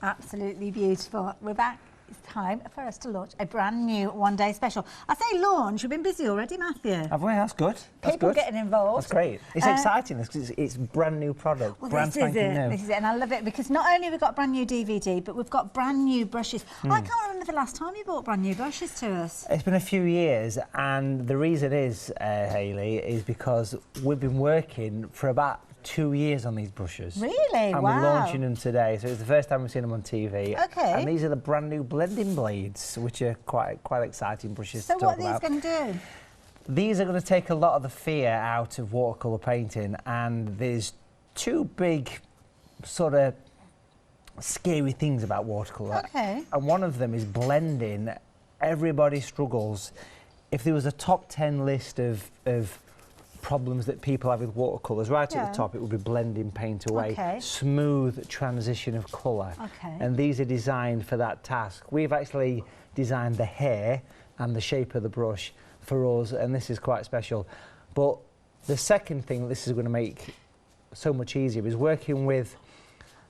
Absolutely beautiful. We're back. It's time for us to launch a brand new one-day special. I say launch, we've been busy already, Matthew. Have we? That's good. That's People good. getting involved. That's great. It's exciting because it's brand new product, well, brand spanking new. This is it, and I love it because not only have we got a brand new DVD, but we've got brand new brushes. I can't remember the last time you bought brand new brushes to us. It's been a few years, and the reason is, Hayley, is because we've been working for about 2 years on these brushes. Really? And wow. we're launching them today, so it's the first time we've seen them on TV. Okay. And these are the brand new blending blades, which are quite exciting brushes to talk about. So what are these going to do? These are going to take a lot of the fear out of watercolour painting, and there's two big sort of scary things about watercolour. Okay. And one of them is blending. Everybody struggles. If there was a top 10 list of problems that people have with watercolours, right at the top it would be blending paint away, smooth transition of colour. And these are designed for that task. We've actually designed the hair and the shape of the brush for us, and this is quite special. But the second thing this is going to make so much easier is working with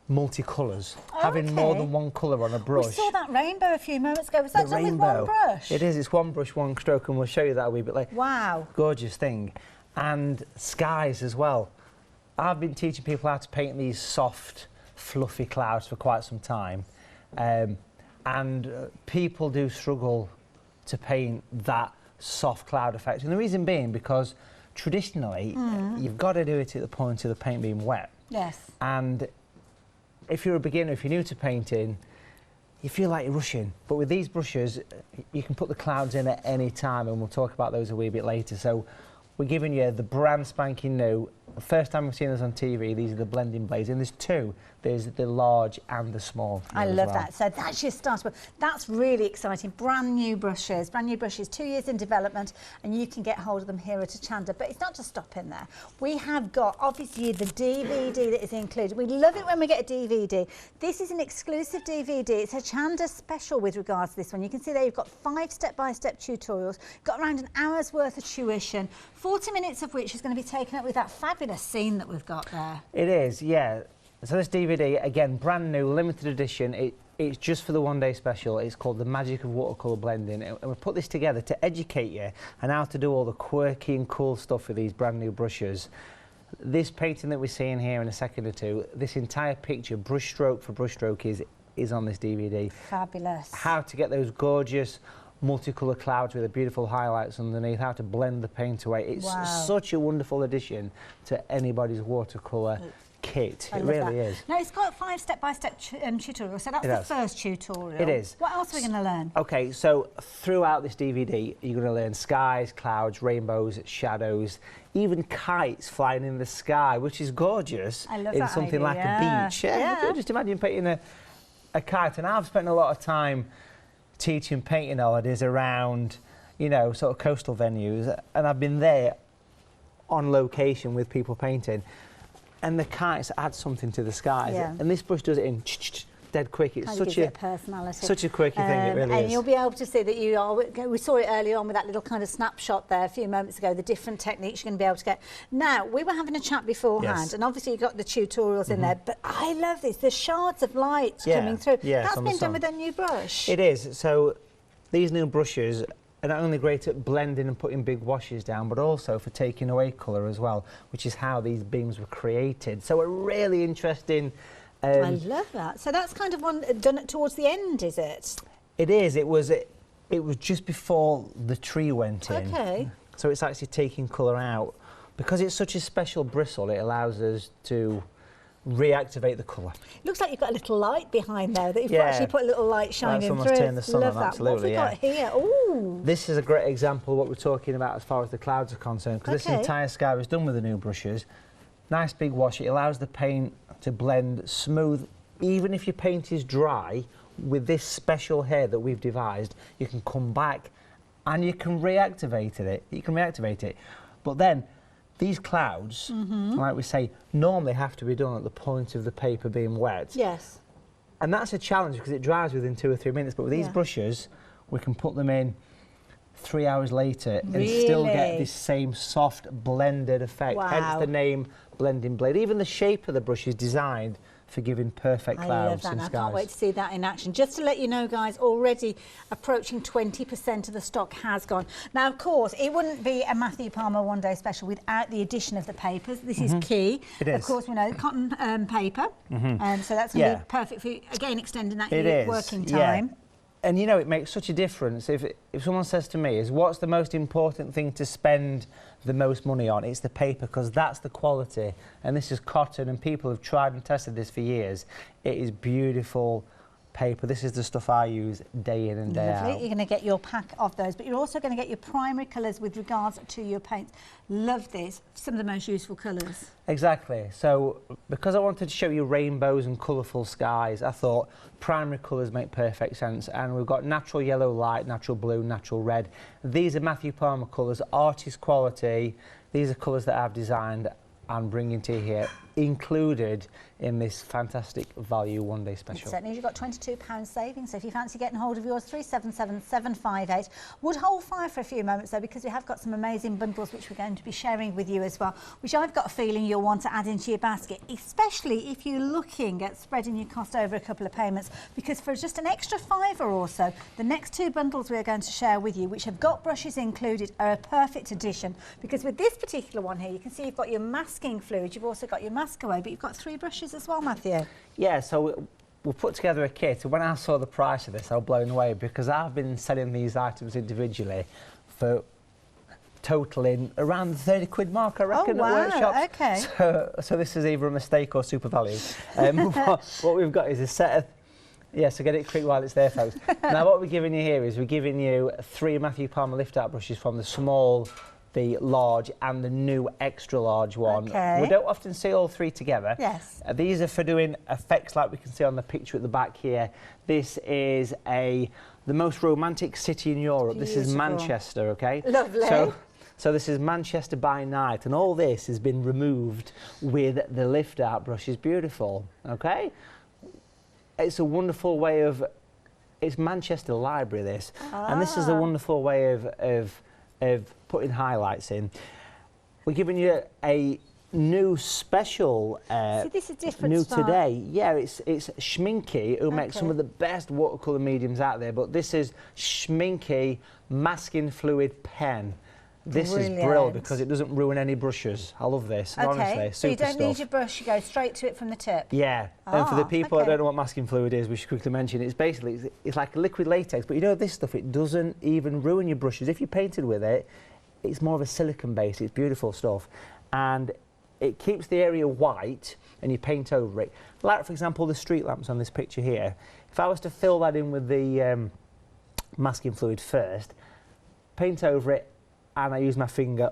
multicolours, having more than one colour on a brush. We saw that rainbow a few moments ago. Was that done with one brush? It is. It's one brush, one stroke, and we'll show you that a wee bit later. Wow. Gorgeous thing. And skies as well. I've been teaching people how to paint these soft, fluffy clouds for quite some time, and people do struggle to paint that soft cloud effect. And the reason being because traditionally you've got to do it at the point of the paint being wet. Yes. And if you're a beginner, if you're new to painting, you feel like you're rushing. But with these brushes, you can put the clouds in at any time, and we'll talk about those a wee bit later. So we're giving you the brand spanking new. First time we've seen this on TV, these are the blending blades, and there's two. There's the large and the small. I love that. So that's your starter. That's really exciting. Brand new brushes, 2 years in development, and you can get hold of them here at Hochanda. But it's not just stopping there. We have got, obviously, the DVD that is included. We love it when we get a DVD. This is an exclusive DVD. It's Hochanda special with regards to this one. You can see there you've got 5 step-by-step tutorials, got around an hour's worth of tuition, 40 minutes of which is going to be taken up with that fabulous scene that we've got there. It is, yeah. So this DVD, again, brand new, limited edition. It's just for the one-day special. It's called The Magic of Watercolour Blending. And we put this together to educate you on how to do all the quirky and cool stuff with these brand new brushes. This painting that we're seeing here in a second or two, this entire picture, brush stroke for brush stroke, is on this DVD. Fabulous. How to get those gorgeous multicolour clouds with the beautiful highlights underneath, how to blend the paint away. It's such a wonderful addition to anybody's watercolour kit. It really is. Now, it's got 5 step-by-step tutorials, so that's the first tutorial. It is. What else are we going to learn? Okay, so throughout this DVD, you're going to learn skies, clouds, rainbows, shadows, even kites flying in the sky, which is gorgeous. I love in that something idea, like a beach. Yeah. Just imagine painting a kite. And I've spent a lot of time teaching painting holidays around, you know, sort of coastal venues, and I've been there on location with people painting, and the kites add something to the skies, and this brush does it in dead quick. It's such a personality, such a quirky thing. It really is. And you'll be able to see that you are. We saw it earlier on with that little kind of snapshot there a few moments ago. The different techniques you're going to be able to get. Now, we were having a chat beforehand, and obviously you got the tutorials in there. But I love this. The shards of light coming through. That's been done with a new brush. It is. So these new brushes are not only great at blending and putting big washes down, but also for taking away colour as well, which is how these beams were created. So a really interesting. I love that. So that's kind of one done towards the end, is it? It is. It was just before the tree went in. Okay. So it's actually taking colour out. Because it's such a special bristle, it allows us to reactivate the colour. Looks like you've got a little light behind there that you've actually put a little light shining through. Turn the sun Love on, that. absolutely. What have we got here? Ooh. This is a great example of what we're talking about as far as the clouds are concerned, because this entire sky was done with the new brushes. Nice big wash. It allows the paint to blend smooth. Even if your paint is dry, with this special hair that we've devised, you can come back and you can reactivate it. But then these clouds, like we say, normally have to be done at the point of the paper being wet. Yes. And that's a challenge because it dries within 2 or 3 minutes. But with these brushes, we can put them in 3 hours later and still get this same soft blended effect. Hence the name blending blade. Even the shape of the brush is designed for giving perfect clouds and skies. I can't wait to see that in action. Just to let you know, guys, already approaching 20% of the stock has gone. Now, of course, it wouldn't be a Matthew Palmer one-day special without the addition of the papers. This is key. It is. Of course, we know cotton paper, so that's going to be perfect for you, again, extending that working time. And you know, it makes such a difference if someone says to me, what's the most important thing to spend the most money on? It's the paper, because that's the quality. And this is cotton, and people have tried and tested this for years. It is beautiful paper. This is the stuff I use day in and day out. You're going to get your pack of those, but you're also going to get your primary colours with regards to your paints. Love this. Some of the most useful colours. Exactly. So because I wanted to show you rainbows and colourful skies, I thought primary colours make perfect sense. And we've got natural yellow light, natural blue, natural red. These are Matthew Palmer colours, artist quality. These are colours that I've designed and bringing to you here, included in this fantastic value one-day special. Certainly, you've got £22 savings, so if you fancy getting hold of yours, 377758. Would hold fire for a few moments though, because we have got some amazing bundles which we're going to be sharing with you as well, which I've got a feeling you'll want to add into your basket, especially if you're looking at spreading your cost over a couple of payments, because for just an extra £5 or so, the next two bundles we're going to share with you, which have got brushes included, are a perfect addition, because with this particular one here, you can see you've got your masking fluid, you've also got your mask away, but you've got 3 brushes as well, Matthew. Yeah, so we put together a kit, and when I saw the price of this, I was blown away, because I've been selling these items individually for totaling around the 30 quid mark, I reckon, at workshops. Okay. So this is either a mistake or super value. What we've got is a set of... Yeah, so get it quick while it's there, folks. Now, what we're giving you here is we're giving you 3 Matthew Palmer lift-out brushes from the small, the large and the new extra large one. Okay. We don't often see all 3 together. Yes. These are for doing effects like we can see on the picture at the back here. This is the most romantic city in Europe. Beautiful. This is Manchester, okay? Lovely. So this is Manchester by night, and all this has been removed with the lift out brush. Is beautiful, okay? It's a wonderful way of... It's Manchester Library, this. And this is a wonderful way of putting highlights in. We're giving you a new special, See, this is different new style. today. Yeah, it's Schminky, who makes some of the best watercolour mediums out there, but this is Schminky masking fluid pen. This is brilliant because it doesn't ruin any brushes. I love this, honestly. So you don't stuff. need your brush, you go straight to it from the tip. Yeah, and for the people that don't know what masking fluid is, we should quickly mention, it's basically, it's like a liquid latex, but you know this stuff, it doesn't even ruin your brushes. If you painted with it, it's more of a silicone base, it's beautiful stuff. And it keeps the area white and you paint over it. Like, for example, the street lamps on this picture here. If I was to fill that in with the masking fluid first, paint over it, and I use my finger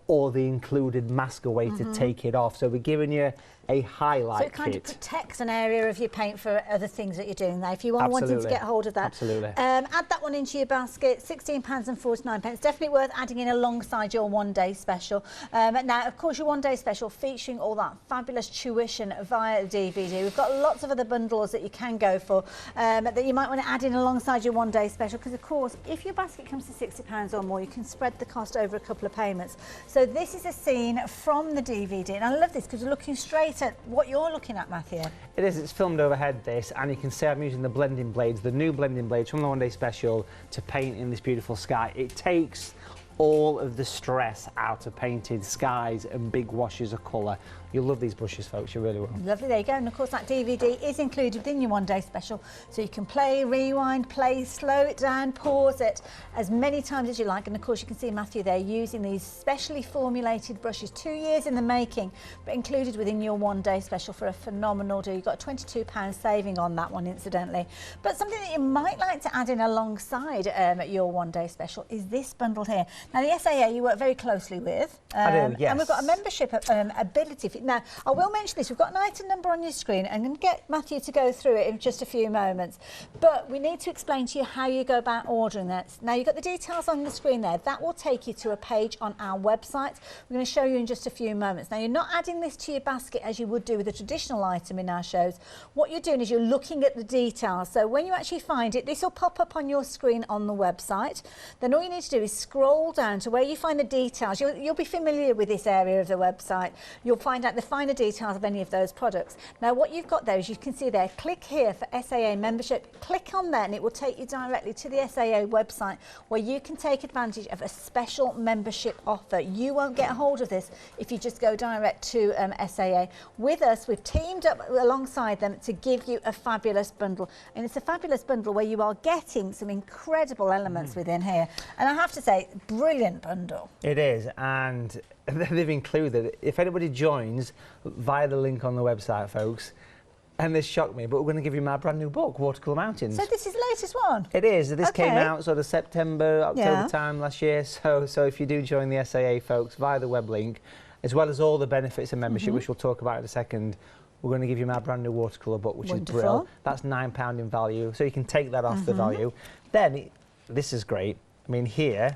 or the included mask away to take it off. So we're giving you a highlight kit. So it kind of protects an area of your paint for other things that you're doing there. If you are wanting to get hold of that. Absolutely. Add that one into your basket, £16.49. Definitely worth adding in alongside your one-day special. Now, of course, your one-day special featuring all that fabulous tuition via DVD. We've got lots of other bundles that you can go for that you might want to add in alongside your one-day special, because, of course, if your basket comes to £60 or more, you can spread the cost over a couple of payments. So this is a scene from the DVD, and I love this because we're looking straight at what you're looking at, Matthew. It is, it's filmed overhead this, and you can see I'm using the blending blades, the new blending blades from the one-day special to paint in this beautiful sky. It takes all of the stress out of painted skies and big washes of colour. You'll love these brushes, folks, you really will. Lovely, there you go. And of course that DVD is included within your one-day special, so you can play, rewind, play, slow it down, pause it as many times as you like. And of course you can see Matthew there using these specially formulated brushes, 2 years in the making, but included within your one-day special for a phenomenal deal. You've got a £22 saving on that one, incidentally. But something that you might like to add in alongside your one-day special is this bundle here. Now the SAA you work very closely with. I do, yes. And we've got a membership ability. Now, I will mention this. We've got an item number on your screen. I'm going to get Matthew to go through it in just a few moments. But we need to explain to you how you go about ordering that. Now, you've got the details on the screen there. That will take you to a page on our website. We're going to show you in just a few moments. Now, you're not adding this to your basket as you would do with a traditional item in our shows. What you're doing is you're looking at the details. So when you actually find it, this will pop up on your screen on the website. Then all you need to do is scroll down to where you find the details. You'll be familiar with this area of the website. You'll find out the finer details of any of those products. Now what you've got there, as you can see there, click here for SAA membership. Click on there and it will take you directly to the SAA website where you can take advantage of a special membership offer. You won't get a hold of this if you just go direct to SAA. With us, we've teamed up alongside them to give you a fabulous bundle. And it's a fabulous bundle where you are getting some incredible elements within here. And I have to say, brilliant bundle. It is, and they've included, if anybody joins via the link on the website, folks, and this shocked me, but we're going to give you my brand new book, Watercolour Mountains. So this is the latest one? It is. This came out sort of September, October time last year. So if you do join the SAA, folks, via the web link, as well as all the benefits of membership, which we'll talk about in a second, we're going to give you my brand new watercolour book, which is brilliant. That's £9 in value, so you can take that off the value. Then, this is great. I mean, here,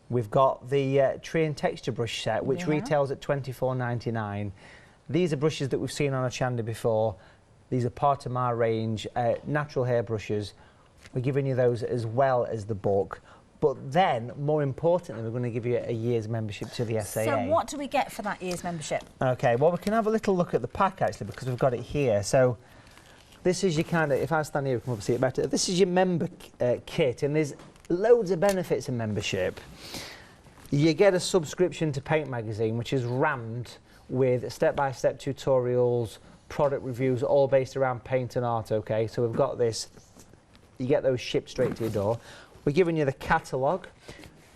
we've got the tree and texture brush set, which retails at £24.99. These are brushes that we've seen on Hochanda before. These are part of my range, natural hair brushes. We're giving you those as well as the book. But then, more importantly, we're going to give you a year's membership to the SAA. So what do we get for that year's membership? OK, well, we can have a little look at the pack, actually, because we've got it here. So this is your kind of, if I stand here, we can probably see it better. This is your member kit, and there's loads of benefits in membership. You get a subscription to Paint Magazine, which is rammed with step-by-step tutorials, product reviews, all based around paint and art, OK? So we've got this. You get those shipped straight to your door. We're giving you the catalogue,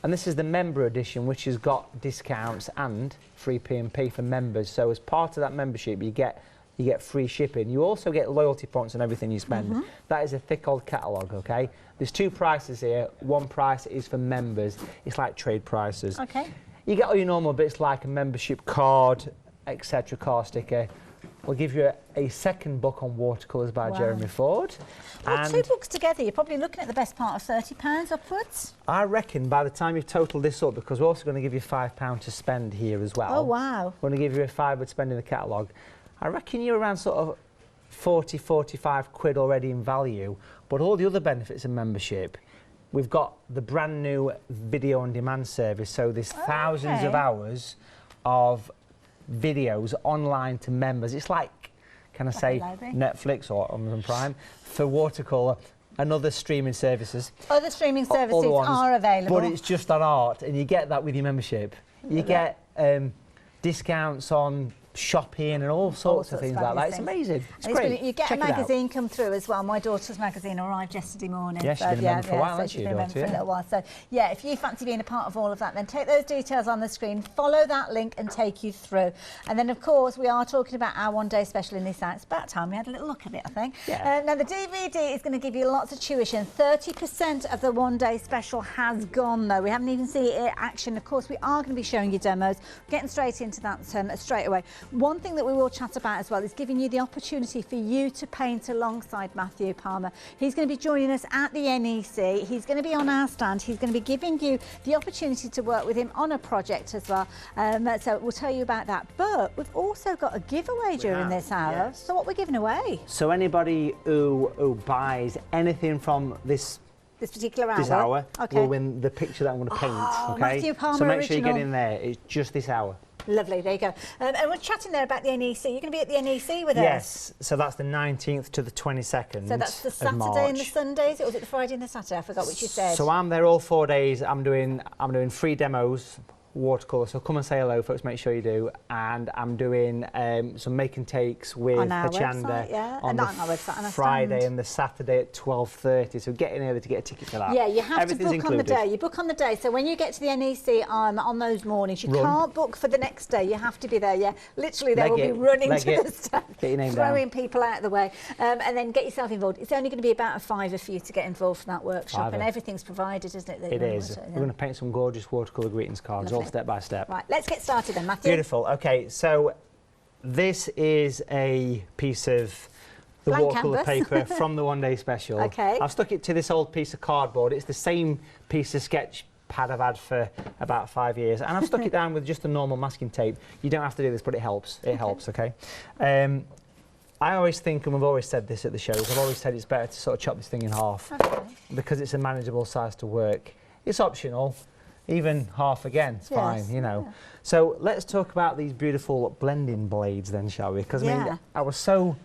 and this is the member edition, which has got discounts and free P&P for members. So as part of that membership, you get free shipping. You also get loyalty points on everything you spend. That is a thick old catalogue, OK? There's two prices here. One price is for members. It's like trade prices. OK. You get all your normal bits like a membership card, etc., car sticker. We'll give you a second book on watercolours by Jeremy Ford. Well, and two books together, you're probably looking at the best part of £30 upwards. I reckon by the time you've totaled this up, because we're also going to give you £5 to spend here as well. Oh, wow. We're going to give you a £5 to spend in the catalogue. I reckon you're around sort of 40, 45 quid already in value. But all the other benefits of membership, we've got the brand new video on demand service. So there's thousands of hours of videos online to members. It's like, can I say, Netflix or Amazon Prime for watercolour and other streaming services. Other streaming services are available. But it's just on art, and you get that with your membership. You get discounts on shopping and all sorts of things like that. It's amazing. It's great. You get a magazine come through as well. My daughter's magazine arrived yesterday morning. Yeah, she's been a member for a while, hasn't she? She's been a member for a little while. So, yeah, if you fancy being a part of all of that, then take those details on the screen, follow that link and take you through. And then, of course, we are talking about our one-day special in this out. It's about time we had a little look at it, I think. Yeah. Now, the DVD is going to give you lots of tuition. 30% of the one-day special has gone, though. We haven't even seen it in action. Of course, we are going to be showing you demos. We're getting straight into that straight away. One thing that we will chat about as well is giving you the opportunity for you to paint alongside Matthew Palmer. He's going to be joining us at the NEC. He's going to be on our stand. He's going to be giving you the opportunity to work with him on a project as well. So we'll tell you about that. But we've also got a giveaway during this hour. Yes. So what we're giving away? So anybody who buys anything from this particular hour, will win the picture that I'm going to paint. Okay. Matthew Palmer so make original. sure you get in there. It's just this hour. Lovely, there you go. And we're chatting there about the NEC. You're going to be at the NEC with us? Yes, so that's the 19th to the 22nd. So that's the Saturday and the Sundays, or was it the Friday and the Saturday? I forgot which you said. So I'm there all 4 days. I'm doing 3 demos, watercolour. So come and say hello, folks. Make sure you do. And I'm doing some make and takes with Hochanda on the Friday and the Saturday at 12:30. So get in early to get a ticket for that. Yeah, you have to book on the day. You book on the day. So when you get to the NEC on those mornings, you can't book for the next day. You have to be there. Yeah, literally, they will be running to the stand, throwing people out of the way, and then get yourself involved. It's only going to be about a £5 for you to get involved in that workshop, and everything's provided, isn't it? It is. We're going to paint some gorgeous watercolour greetings cards. All step by step. Right, let's get started then, Matthew. Beautiful. Okay, so this is a piece of the watercolour paper from the one-day special. Okay. I've stuck it to this old piece of cardboard. It's the same piece of sketch pad I've had for about 5 years, and I've stuck it down with just a normal masking tape. You don't have to do this, but it helps. It helps. Okay. I always think, and we've always said this at the shows, I've always said it's better to sort of chop this thing in half because it's a manageable size to work. It's optional. even half again, it's fine, you know. Yeah. So let's talk about these beautiful blending blades then, shall we? Because I mean,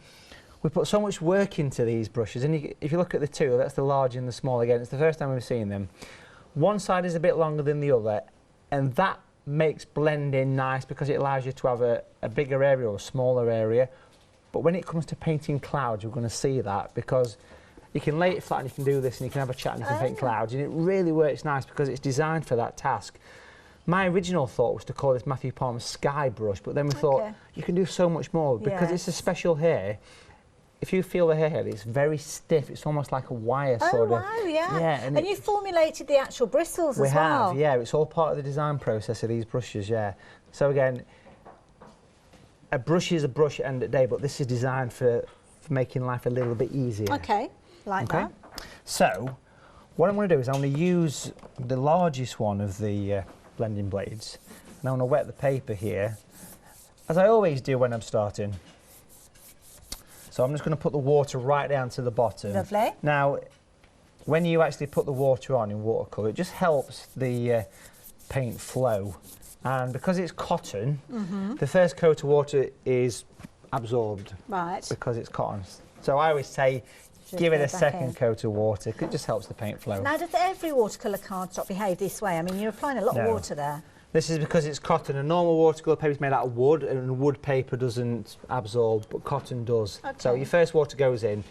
we put so much work into these brushes, and if you look at the two, that's the large and the small again, it's the first time we've seen them. One side is a bit longer than the other, and that makes blending nice because it allows you to have a bigger area or a smaller area. But when it comes to painting clouds, you're going to see that, because you can lay it flat and you can do this and you can have a chat and you can paint clouds, and it really works nice because it's designed for that task. My original thought was to call this Matthew Palmer's Sky Brush, but then we thought you can do so much more because it's a special hair. If you feel the hair, it's very stiff. It's almost like a wire sort of. Oh, wow, yeah. And you formulated the actual bristles as well. We have, yeah. It's all part of the design process of these brushes, yeah. So again, a brush is a brush at the end of the day, but this is designed for making life a little bit easier. Okay, like that. So, what I'm going to do is I'm going to use the largest one of the blending blades, and I'm going to wet the paper here, as I always do when I'm starting. So I'm just going to put the water right down to the bottom. Lovely. Now, when you actually put the water on in watercolour, it just helps the paint flow. And because it's cotton, the first coat of water is absorbed. Right. Because it's cotton. So I always say, give it a second coat of water, because it just helps the paint flow. Now, does every watercolour cardstock behave this way? I mean, you're applying a lot of water there. This is because it's cotton. A normal watercolour paper is made out of wood, and wood paper doesn't absorb, but cotton does. Okay. So your first water goes in.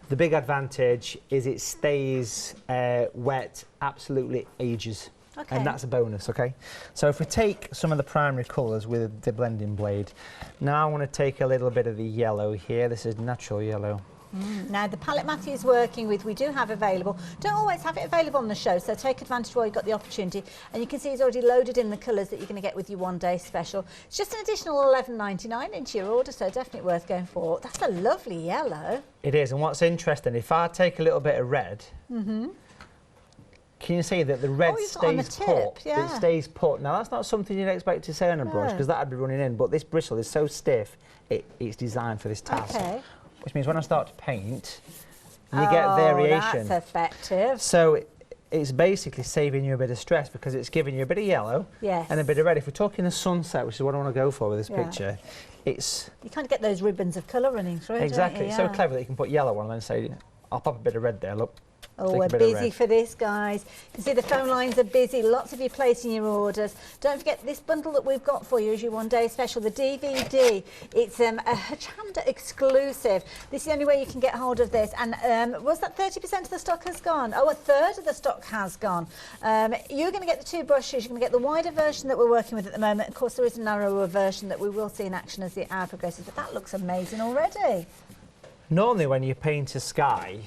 The big advantage is it stays wet absolutely ages. Okay. And that's a bonus, okay? So if we take some of the primary colours with the blending blade, now I want to take a little bit of the yellow here. This is natural yellow. Now, the palette Matthew is working with, we do have available. Don't always have it available on the show, so take advantage while you've got the opportunity. And you can see he's already loaded in the colours that you're going to get with your one-day special. It's just an additional $11.99 into your order, so definitely worth going for. That's a lovely yellow. It is, and what's interesting, if I take a little bit of red, can you see that the red stays put? Yeah. It stays put. Now, that's not something you'd expect to say on a brush, because that would be running in, but this bristle is so stiff, it's designed for this task. Okay. Which means when I start to paint, you get variation. That's effective. So it's basically saving you a bit of stress, because it's giving you a bit of yellow and a bit of red. If we're talking the sunset, which is what I want to go for with this picture, it's... You kind of get those ribbons of colour running through it, exactly. It's so clever that you can put yellow on and then say, I'll pop a bit of red there, look. Oh, we're busy for this, guys. You can see the phone lines are busy. Lots of you placing your orders. Don't forget this bundle that we've got for you is your one-day special, the DVD. It's a Hochanda exclusive. This is the only way you can get hold of this. And was that 30% of the stock has gone? Oh, a third of the stock has gone. You're going to get the two brushes. You're going to get the wider version that we're working with at the moment. Of course, there is a narrower version that we will see in action as the hour progresses. But that looks amazing already. Normally, when you paint a sky,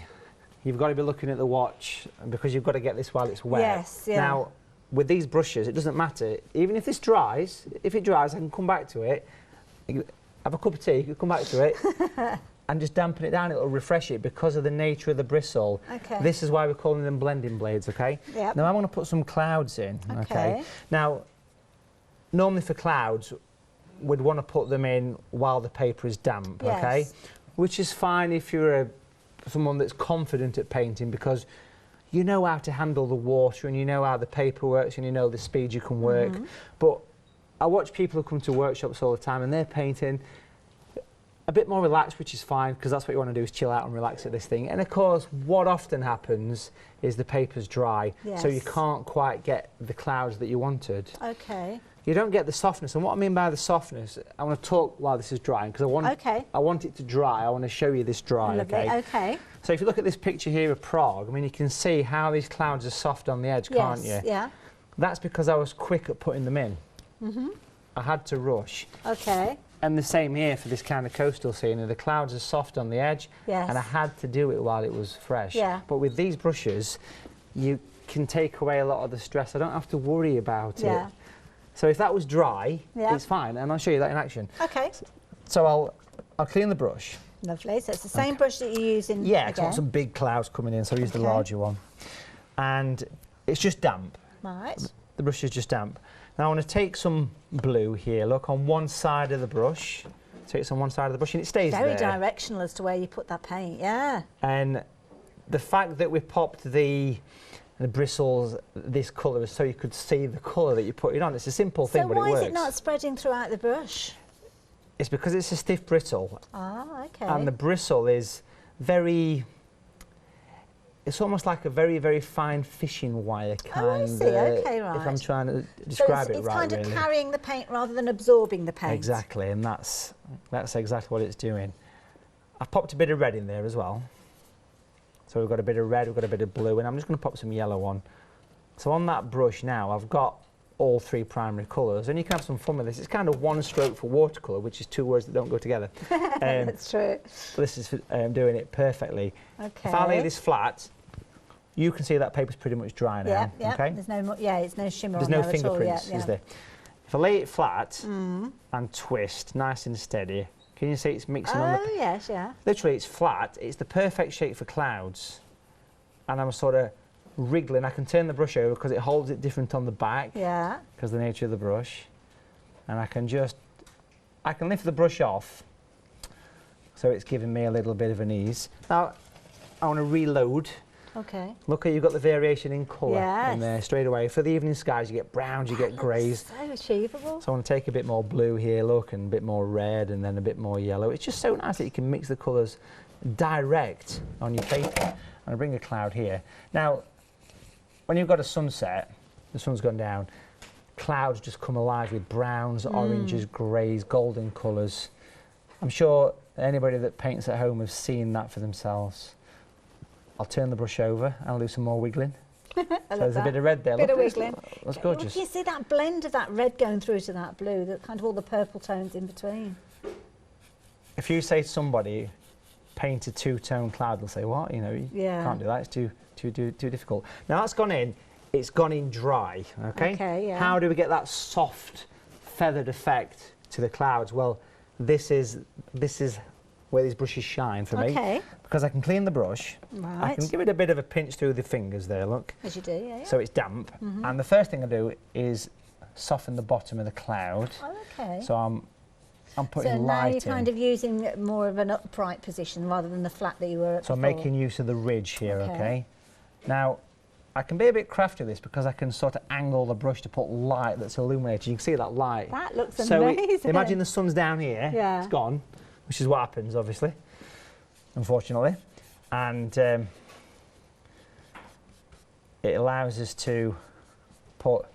you've got to be looking at the watch, because you've got to get this while it's wet. Yes, yeah. Now, with these brushes, it doesn't matter. Even if this dries, I can come back to it, have a cup of tea, you can come back to it, and just dampen it down. It'll refresh it because of the nature of the bristle. Okay. This is why we're calling them blending blades, okay? Yep. Now, I'm going to put some clouds in, okay? Now, normally for clouds, we'd want to put them in while the paper is damp, okay? Which is fine if you're someone that's confident at painting, because you know how to handle the water and you know how the paper works and you know the speed you can work. But I watch people who come to workshops all the time and they're painting a bit more relaxed, which is fine, because that's what you want to do, is chill out and relax at this thing. And of course, what often happens is the paper's dry, so you can't quite get the clouds that you wanted. Okay. You don't get the softness, and what I mean by the softness, I want to talk while this is drying, because I want it to dry. I want to show you this dry. Okay. So if you look at this picture here of Prague, I mean, you can see how these clouds are soft on the edge, can't you? Yeah. That's because I was quick at putting them in. I had to rush. Okay. And the same here for this kind of coastal scene. The clouds are soft on the edge, and I had to do it while it was fresh. But with these brushes, you can take away a lot of the stress. I don't have to worry about it. So if that was dry, it's fine, and I'll show you that in action. Okay. So I'll clean the brush. Lovely. So it's the same brush that you're using. Yeah, it's got some big clouds coming in, so I use the larger one. And it's just damp. Right. The brush is just damp. Now I want to take some blue here. Look, on one side of the brush. So it's on one side of the brush, and it stays very there. Very directional as to where you put that paint. Yeah. And the fact that we popped the and the bristles this colour so you could see the colour that you're putting on. It's a simple thing, but it works. So why is it not spreading throughout the brush? It's because it's a stiff bristle. Ah, okay. And the bristle is very... It's almost like a very, very fine fishing wire kind. Oh, I see. Okay, right. If I'm trying to describe it right, it's kind of really. carrying the paint rather than absorbing the paint. Exactly, and that's exactly what it's doing. I've popped a bit of red in there as well. So we've got a bit of red, we've got a bit of blue, and I'm just going to pop some yellow on. So on that brush now, I've got all 3 primary colours, and you can have some fun with this. It's kind of one stroke for watercolour, which is 2 words that don't go together. That's true. This is doing it perfectly. Okay. If I lay this flat, you can see that paper's pretty much dry now. Yeah, okay? There's no, it's no shimmer There's on no there at all. fingerprints, Yeah, is there? If I lay it flat and twist, nice and steady, can you see it's mixing on the... Oh, yes, yeah. Literally, it's flat. It's the perfect shape for clouds. And I'm sort of wriggling. I can turn the brush over because it holds it different on the back. Yeah. Because of the nature of the brush. And I can lift the brush off. So it's giving me a little bit of an ease. Now, I want to reload. Okay. Look, you've got the variation in colour Yes. in there straight away. For the evening skies, you get browns, you get greys. So achievable. So I want to take a bit more blue here, look, and a bit more red, and then a bit more yellow. It's just so nice that you can mix the colours direct on your paper. And I bring a cloud here. Now, when you've got a sunset, the sun's gone down, clouds just come alive with browns, oranges, greys, golden colours. I'm sure anybody that paints at home has seen that for themselves. I'll turn the brush over and I'll do some more wiggling. So there's a bit of red there. Bit of wiggling. That's gorgeous. You see that blend of that red going through to that blue, that kind of all the purple tones in between. If you say to somebody, paint a 2-tone cloud, they'll say, what? You know, you can't do that. It's too difficult. Now that's gone in. It's gone in dry. Okay. Okay. Yeah. How do we get that soft, feathered effect to the clouds? Well, this is where these brushes shine for me. Okay. Because I can clean the brush. Right. I can give it a bit of a pinch through the fingers there, look. As you do, yeah. So it's damp. And the first thing I do is soften the bottom of the cloud. Oh, okay. So I'm putting light in. So now you're kind of using more of an upright position rather than the flat that you were at So before. I'm making use of the ridge here, okay? Now, I can be a bit crafty with this because I can sort of angle the brush to put light that's illuminated. You can see that light. That looks so amazing. Imagine the sun's down here, it's gone, which is what happens, obviously, unfortunately. And it allows us to put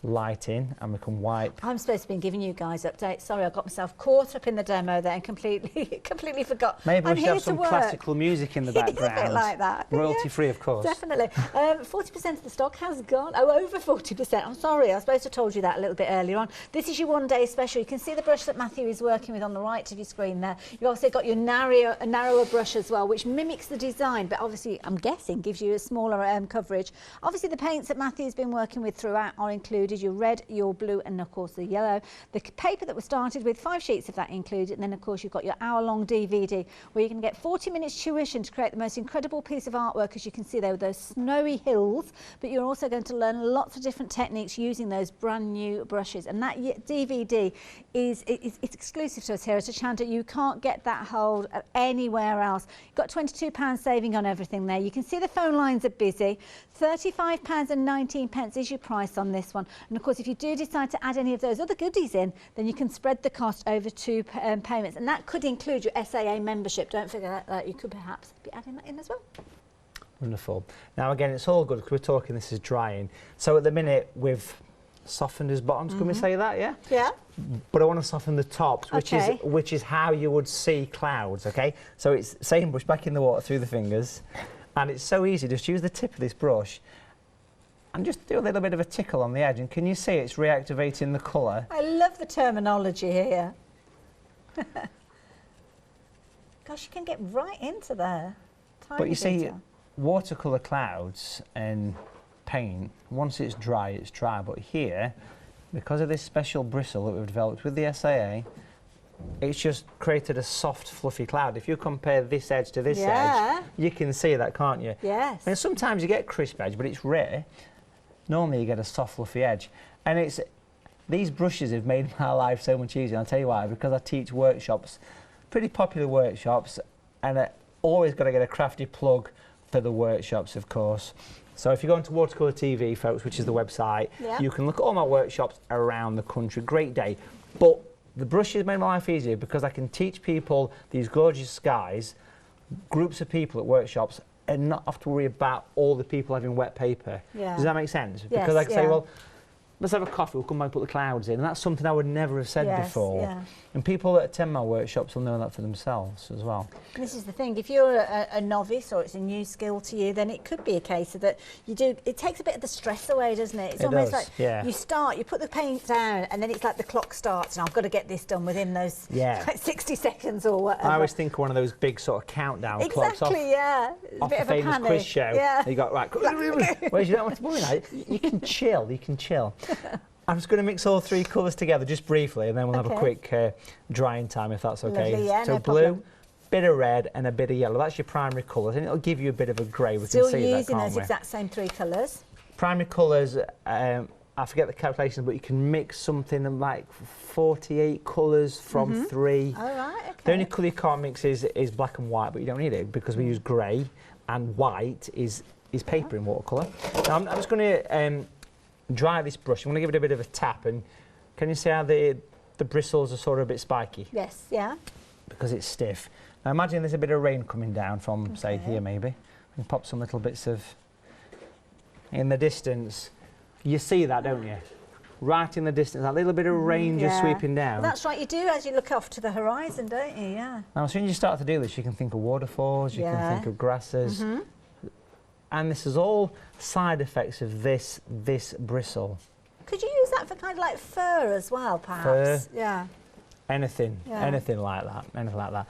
light in and we can wipe. I'm supposed to be giving you guys updates. Sorry, I got myself caught up in the demo there and completely forgot. Maybe I'm we should have some classical music in the background. A bit like that. Royalty free, of course. Definitely. 40% of the stock has gone. Oh, over 40%. I'm sorry, I was supposed to have told you that a little bit earlier on. This is your one-day special. You can see the brush that Matthew is working with on the right of your screen there. You've also got your narrower brush as well, which mimics the design, but obviously, I'm guessing, gives you a smaller coverage. Obviously, the paints that Matthew's been working with throughout are included. Your red, your blue, and of course the yellow. The paper that was started with, 5 sheets of that included, and then of course you've got your hour-long DVD where you can get 40 minutes tuition to create the most incredible piece of artwork, as you can see there with those snowy hills, but you're also going to learn lots of different techniques using those brand new brushes. And that DVD is exclusive to us here at Hochanda. You can't get that hold anywhere else. You've got £22 saving on everything there. You can see the phone lines are busy. £35.19 is your price on this one. And of course, if you do decide to add any of those other goodies in, then you can spread the cost over 2 payments. And that could include your SAA membership. Don't forget that you could perhaps be adding that in as well. Wonderful. Now again, it's all good because we're talking this is drying. So at the minute we've softened his bottoms. Can we say that? Yeah. Yeah. But I want to soften the tops, which is how you would see clouds. Okay. So it's same brush back in the water through the fingers, and it's so easy. Just use the tip of this brush and just do a little bit of a tickle on the edge. And can you see it's reactivating the colour? I love the terminology here. Gosh, you can get right into there. Tiny But you see, detail. watercolour clouds and paint, once it's dry, but here, because of this special bristle that we've developed with the SAA, it's just created a soft, fluffy cloud. If you compare this edge to this edge, you can see that, can't you? Yes. And sometimes you get crisp edge, but it's rare. Normally you get a soft, fluffy edge. And these brushes have made my life so much easier. I'll tell you why, because I teach workshops, pretty popular workshops, and I always got to get a crafty plug for the workshops, of course. So if you go onto Watercolour TV, folks, which is the website, you can look at all my workshops around the country. Great day. But the brushes made my life easier because I can teach people these gorgeous skies, groups of people at workshops, and not have to worry about all the people having wet paper. Does that make sense? Yes, because I can say, well, let's have a coffee, we'll come back and put the clouds in. And that's something I would never have said before. And people that attend my workshops will know that for themselves as well. This is the thing, if you're a novice or it's a new skill to you, then it could be a case of that it takes a bit of the stress away, doesn't it? It's almost like you start, you put the paint down, and then it's like the clock starts, and I've got to get this done within those like 60 seconds or whatever. I always think of one of those big sort of countdown clocks off, It's off a bit the of famous a panic. quiz show. You got, right, whereas you don't want to worry now. You can chill, you can chill. I'm just going to mix all three colours together just briefly, and then we'll have a quick drying time, if that's okay. Lovely, so no blue, problem. bit of red and a bit of yellow. That's your primary colours, and it'll give you a bit of a grey. We Still can see using that, those exact same three colours. Primary colours, I forget the calculations, but you can mix something like 48 colours from 3. Oh, right, okay. The only colour you can't mix is black and white, but you don't need it because we use grey, and white is paper in watercolour. Now I'm just going to dry this brush. I'm going to give it a bit of a tap, and can you see how the bristles are sort of a bit spiky? Yes, yeah. Because it's stiff. Now imagine there's a bit of rain coming down from, say, here maybe. We can pop some little bits of in the distance. You see that, don't you? Right in the distance, that little bit of rain just sweeping down. Well, that's right, you do as you look off to the horizon, don't you? Yeah. Now, as soon as you start to do this, you can think of waterfalls, you can think of grasses. And this is all side effects of this bristle. Could you use that for kind of like fur as well, perhaps? Fur? Yeah. Anything like that.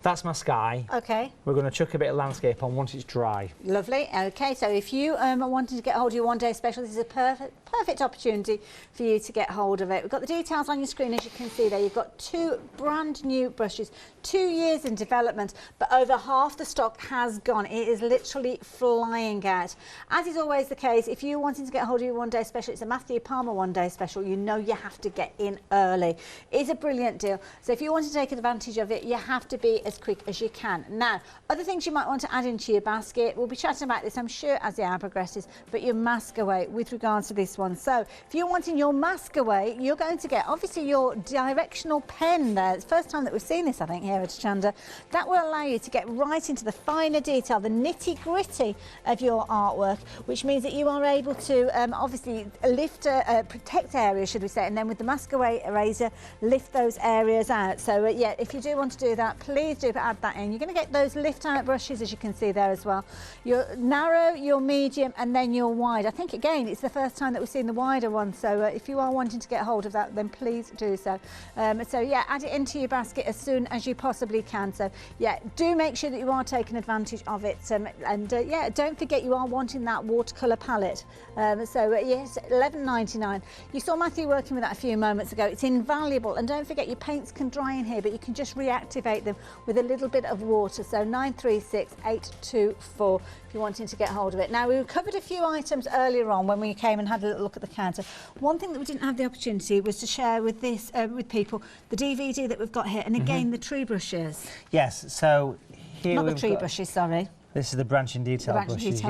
That's my sky. Okay. We're going to chuck a bit of landscape on once it's dry. Lovely. Okay, so if you are wanting to get hold of your one-day special, this is a perfect opportunity for you to get hold of it. We've got the details on your screen, as you can see there. You've got 2 brand new brushes, 2 years in development, but over half the stock has gone. It is literally flying out. As is always the case, if you're wanting to get hold of your one-day special, it's a Matthew Palmer one-day special, you know you have to get in early. It's a brilliant deal. So if you want to take advantage of it, you have to be as quick as you can. Now, other things you might want to add into your basket, we'll be chatting about this, I'm sure, as the hour progresses, but your mask away with regards to this one. So if you're wanting your mask away, you're going to get obviously your directional pen there. It's the first time that we've seen this, I think, here at Hochanda. That will allow you to get right into the finer detail, the nitty-gritty of your artwork, which means that you are able to obviously lift, protect areas, should we say, and then with the mask away eraser, lift those areas out. So yeah, if you do want to do that, please do add that in. You're going to get those lift out brushes, as you can see there as well. Your narrow, your medium, and then your wide. I think again it's the first time that we've seen the wider one, so if you are wanting to get hold of that, then please do so. So yeah, add it into your basket as soon as you possibly can. So yeah, do make sure that you are taking advantage of it, and yeah, don't forget you are wanting that watercolour palette. So yes, $11.99. You saw Matthew working with that a few moments ago. It's invaluable, and don't forget your paints can dry in here, but you can just reactivate them with a little bit of water. So 936824 if you're wanting to get hold of it. Now, we covered a few items earlier on when we came and had a little look at the counter. One thing that we didn't have the opportunity was to share with this with people the DVD that we've got here, and again the tree brushes. Yes, so here not we've the tree got, brushes, sorry. This is the branching detail brushes.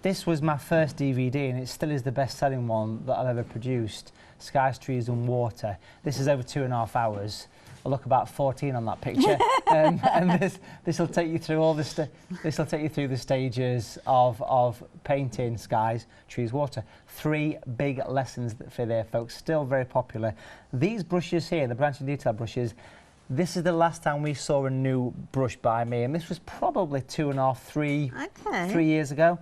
This was my first DVD, and it still is the best-selling one that I've ever produced. Skies, Trees and Water. This is over 2.5 hours. I look about 14 on that picture, and this will take you through all the the stages of painting skies, trees, water. 3 big lessons for there, folks. Still very popular. These brushes here, the branching detail brushes, this is the last time we saw a new brush by me, and this was probably 2.5, 3 years ago.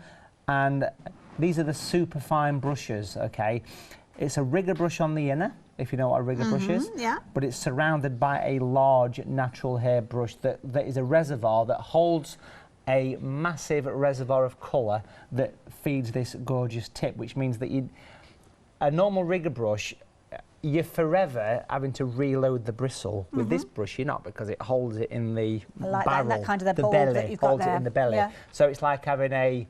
And these are the super fine brushes. Okay, it's a rigger brush on the inner, if you know what a rigger brush is, but it's surrounded by a large natural hair brush that is a reservoir that holds a massive reservoir of colour that feeds this gorgeous tip, which means that a normal rigger brush, you're forever having to reload the bristle. With this brush, you're not, because it holds it in the barrel, that kind of the belly, that you've got holds there. it in the belly. So it's like having a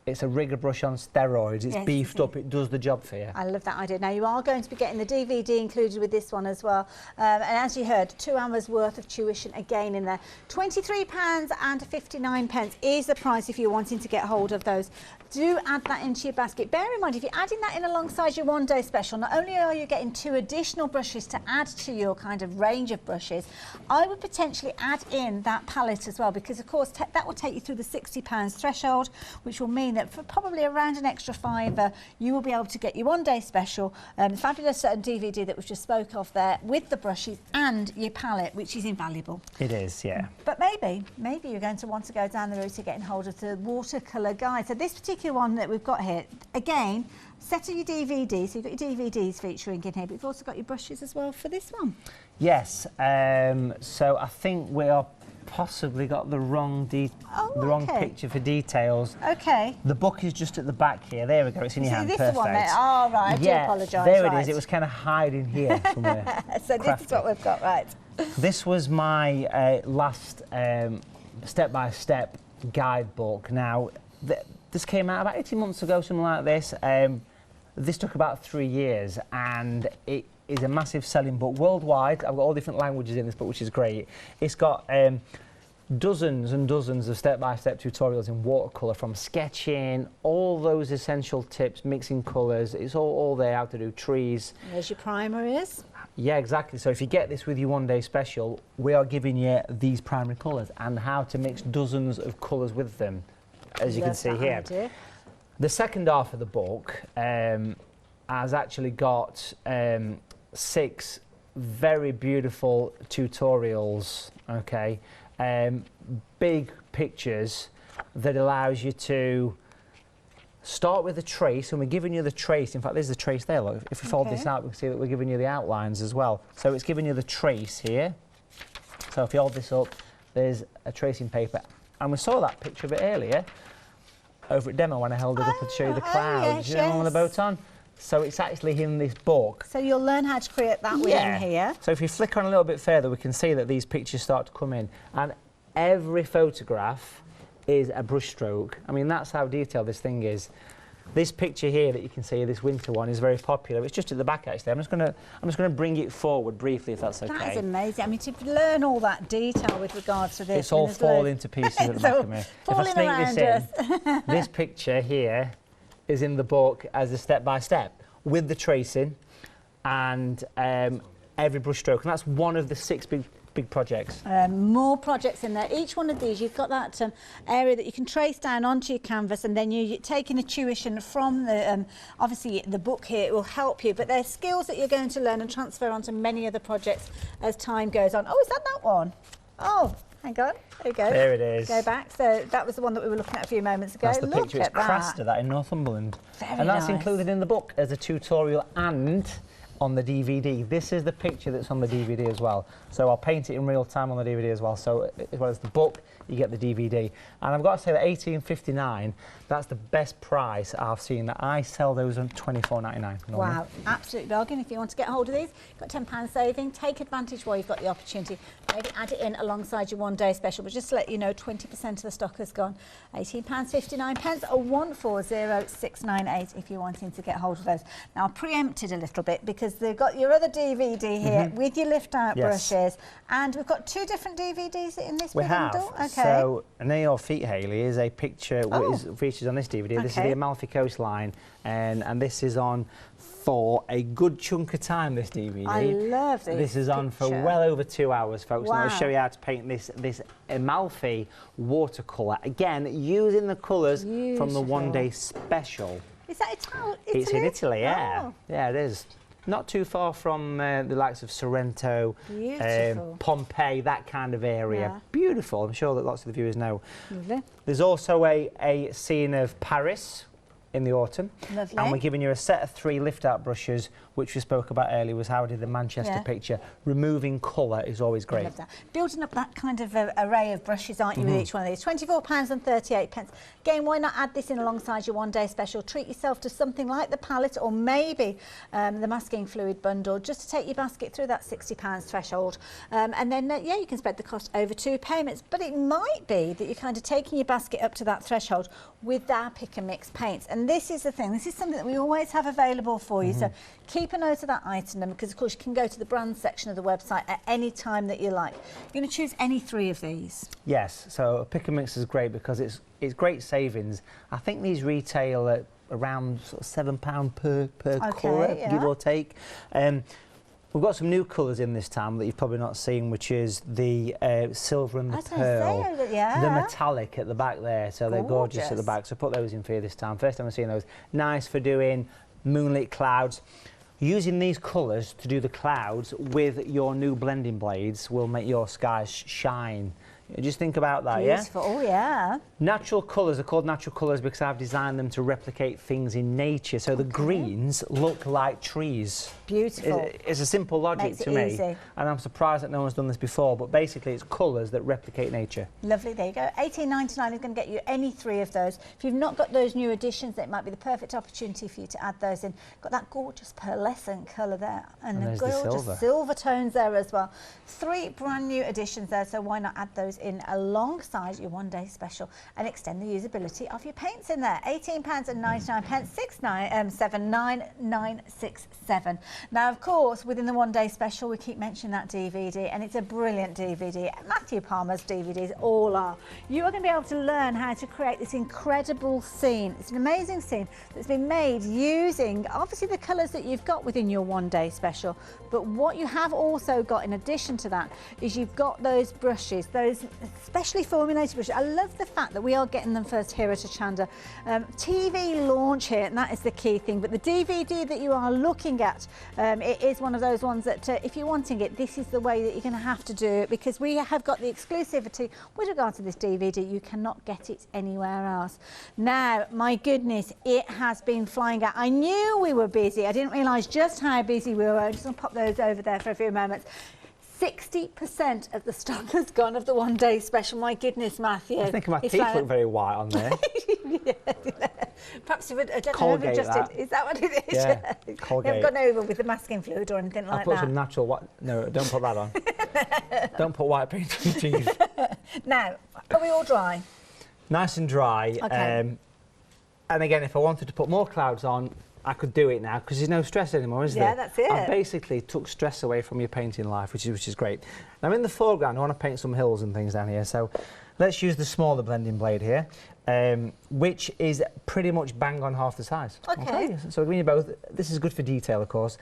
it's a rigger brush on steroids. It's beefed up. It does the job for you. I love that idea. Now, you are going to be getting the DVD included with this one as well. And as you heard, 2 hours worth of tuition again in there. £23.59 is the price if you're wanting to get hold of those. Do add that into your basket. Bear in mind, if you're adding that in alongside your one-day special, not only are you getting 2 additional brushes to add to your kind of range of brushes, I would potentially add in that palette as well, because of course that will take you through the £60 threshold, which will mean that for probably around an extra £5, you will be able to get your one-day special, fabulous DVD that we've just spoke of there, with the brushes and your palette, which is invaluable. It is, yeah. But maybe you're going to want to go down the route of getting hold of the watercolour guide. So this particular one that we've got here, again, set of your DVDs. So you've got your DVDs featuring in here, but you've also got your brushes as well for this one. Yes. So I think we are possibly got the wrong wrong picture for details. Okay. The book is just at the back here. There we go. It's in your hand. This Perfect. One there. Oh, right. I do apologise. There it is. It was kind of hiding here somewhere. So this is what we've got, right. This was my last step-by-step guidebook. Now, this came out about 18 months ago, something like this. This took about 3 years, and it is a massive selling book worldwide. I've got all different languages in this book, which is great. It's got dozens and dozens of step-by-step tutorials in watercolour, from sketching, all those essential tips, mixing colours. It's all there, how to do trees. There's your primaries. Yeah, exactly. So if you get this with your one-day special, we are giving you these primary colours and how to mix dozens of colours with them, as you can see here. Idea. The second half of the book has actually got 6 very beautiful tutorials, okay? Big pictures that allows you to start with a trace, and we're giving you the trace. In fact, there's the trace there. Look, if we fold this out, we can see that we're giving you the outlines as well. So it's giving you the trace here. So if you hold this up, there's a tracing paper. And we saw that picture of it earlier over at demo when I held it up and show you the clouds. You know, on the boat on. So it's actually in this book. So you'll learn how to create that within here. So if you flick on a little bit further, we can see that these pictures start to come in. And every photograph is a brush stroke. I mean, that's how detailed this thing is. This picture here that you can see, this winter one, is very popular. It's just at the back, actually. I'm just going to bring it forward briefly, if that's okay. That is amazing. I mean, to learn all that detail with regards to this. It's all falling to pieces at the back of me. If I sneak this in, this picture here is in the book as a step-by-step with the tracing and every brush stroke. And that's one of the 6 big projects. More projects in there. Each one of these, you've got that area that you can trace down onto your canvas, and then you're taking the tuition from the, obviously the book here, it will help you, but there's skills that you're going to learn and transfer onto many other projects as time goes on. Oh, is that one? Oh, hang on. There we go. There it is. Go back. So that was the one that we were looking at a few moments ago. That's the picture. It's Craster, that in Northumberland. And that's included in the book as a tutorial and on the DVD. This is the picture that's on the DVD as well. So I'll paint it in real time on the DVD as well. So as well as the book, you get the DVD. And I've got to say that $18.59, that's the best price I've seen. That I sell those on $24.99. Wow, absolute bargain. If you want to get hold of these, got £10 saving. Take advantage while you've got the opportunity. Maybe add it in alongside your one-day special. But just to let you know, 20% of the stock has gone. £18.59 or 140698 if you're wanting to get hold of those. Now, I preempted a little bit because they've got your other DVD here with your lift-out brushes, and we've got 2 different DVDs in this bundle. Okay. So, near your feet, Hayley, is a picture which features on this DVD. This is the Amalfi coastline, and this is on for a good chunk of time, this DVD. I love this. This is on for well over 2 hours, folks. Wow. And I'll show you how to paint this Amalfi watercolour. Again, using the colours from the one-day special. Is that Italy? It's in Italy, yeah. Oh. Yeah, it is. Not too far from the likes of Sorrento, Pompeii, that kind of area. Yeah. Beautiful. I'm sure that lots of the viewers know. Lovely. There's also a scene of Paris. in the autumn. Lovely. And we're giving you a set of 3 lift-out brushes, which we spoke about earlier, was how I did the Manchester picture. Removing colour is always great. I love that. Building up that kind of array of brushes, aren't you, with each one of these? £24.38. Again, why not add this in alongside your one-day special? Treat yourself to something like the palette, or maybe the masking fluid bundle, just to take your basket through that £60 threshold. And then, yeah, you can spread the cost over 2 payments. But it might be that you're kind of taking your basket up to that threshold with our pick and mix paints. And this is the thing, this is something that we always have available for you. So keep a note of that item number, because of course you can go to the brand section of the website at any time that you like. You're going to choose any 3 of these. Yes, so a pick and mix is great because it's great savings. I think these retail at around sort of £7 per colour, give or take. We've got some new colours in this time that you've probably not seen, which is the silver and the pearl. The metallic at the back there, so they're gorgeous at the back. So put those in for you this time. First time I've seen those. Nice for doing moonlit clouds. Using these colours to do the clouds with your new blending blades will make your skies shine. Just think about that, Beautiful. Oh, yeah. Natural colours are called natural colours because I've designed them to replicate things in nature. So the greens look like trees. Beautiful. It's a simple logic to me. Easy. And I'm surprised that no one's done this before, but basically it's colours that replicate nature. Lovely, there you go. £18.99 is going to get you any 3 of those. If you've not got those new additions, it might be the perfect opportunity for you to add those in. Got that gorgeous pearlescent colour there, and the gorgeous silver tones there as well. 3 brand new additions there, so why not add those in alongside your one-day special and extend the usability of your paints in there. £18.99, 79967. Now, of course, within the one-day special, we keep mentioning that DVD, and it's a brilliant DVD. Matthew Palmer's DVDs all are. You are going to be able to learn how to create this incredible scene. It's an amazing scene that's been made using, obviously, the colours that you've got within your one-day special, but what you have also got in addition to that is you've got those brushes, those specially formulated brushes. I love the fact that we are getting them first here at Hochanda. TV launch here, and that is the key thing, but the DVD that you are looking at, it is one of those ones that if you're wanting it, this is the way that you're going to have to do it, because we have got the exclusivity with regard to this DVD. You cannot get it anywhere else. Now, my goodness, it has been flying out. I knew we were busy. I didn't realise just how busy we were. I'm just going to pop those over there for a few moments. 60% of the stock has gone of the one-day special. My goodness, Matthew. I think my teeth look very white on there. Perhaps you would, I don't know, adjusted. Is that what it is? Yeah, Colgate. You haven't gone over with the masking fluid or anything like that? I put some natural white. No, don't put that on. Don't put white paint on your teeth. Now, are we all dry? Nice and dry. Okay. And again, if I wanted to put more clouds on, I could do it now because there's no stress anymore, is there? Yeah, that's it. I basically took stress away from your painting life, which is great. Now in the foreground, I want to paint some hills and things down here. So let's use the smaller blending blade here, which is pretty much bang on half the size. Okay. So between you both, this is good for detail, of course.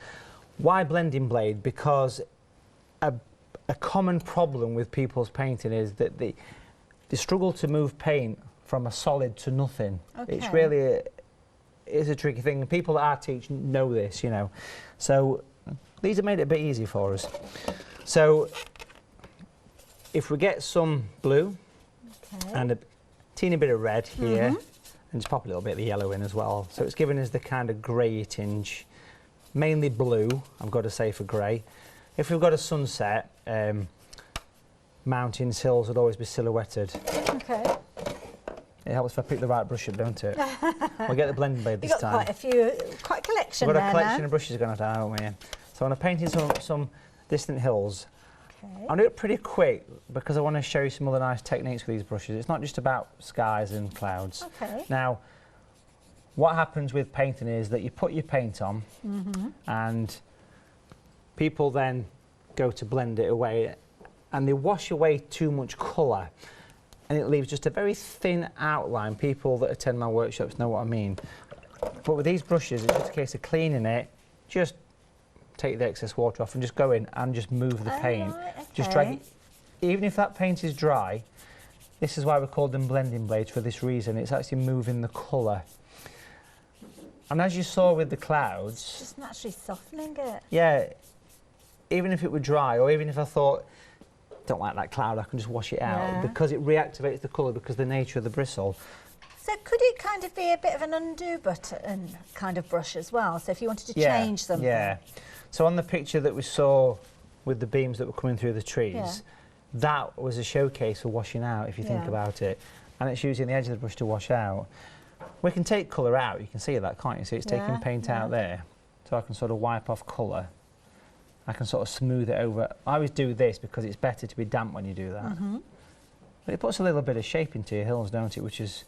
Why blending blade? Because a common problem with people's painting is that they struggle to move paint from a solid to nothing. Okay. It's really it's a tricky thing. People that I teach know this, you know. So these have made it a bit easier for us. So if we get some blue and a teeny bit of red here, and just pop a little bit of the yellow in as well. So it's giving us the kind of grey tinge, mainly blue, I've got to say, for grey. If we've got a sunset, mountains, hills would always be silhouetted. Okay. It helps if I pick the right brush up, don't it? We'll get the blending blade this time. You've got quite a collection there. We've got a collection of brushes going to haven't we? So when I'm painting some distant hills, I'll do it pretty quick because I want to show you some other nice techniques with these brushes. It's not just about skies and clouds. Okay. Now, what happens with painting is that you put your paint on and people then go to blend it away and they wash away too much colour. And it leaves just a very thin outline. People that attend my workshops know what I mean. But with these brushes, it's just a case of cleaning it. Just take the excess water off and just go in and just move the paint. Right, okay. Just drag it. Even if that paint is dry, this is why we call them blending blades for this reason. It's actually moving the colour. And as you saw with the clouds... It's just naturally softening it. Yeah. Even if it were dry, or even if I thought, don't like that cloud, I can just wash it out because it reactivates the colour because of the nature of the bristle. So could it kind of be a bit of an undo button kind of brush as well? So if you wanted to change something. Yeah. So on the picture that we saw with the beams that were coming through the trees, that was a showcase for washing out, if you think about it. And it's using the edge of the brush to wash out. We can take colour out, you can see that, can't you? See, it's taking paint out there. So I can sort of wipe off colour. I can sort of smooth it over. I always do this because it's better to be damp when you do that. But it puts a little bit of shape into your hills, don't it? Which is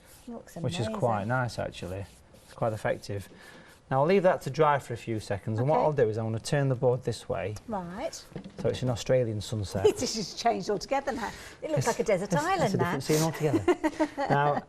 quite nice, actually. It's quite effective. Now I'll leave that to dry for a few seconds, and what I'll do is I'm going to turn the board this way. Right. So it's an Australian sunset. It's just changed altogether now. It looks like a desert island it's a now. different scene altogether. Now,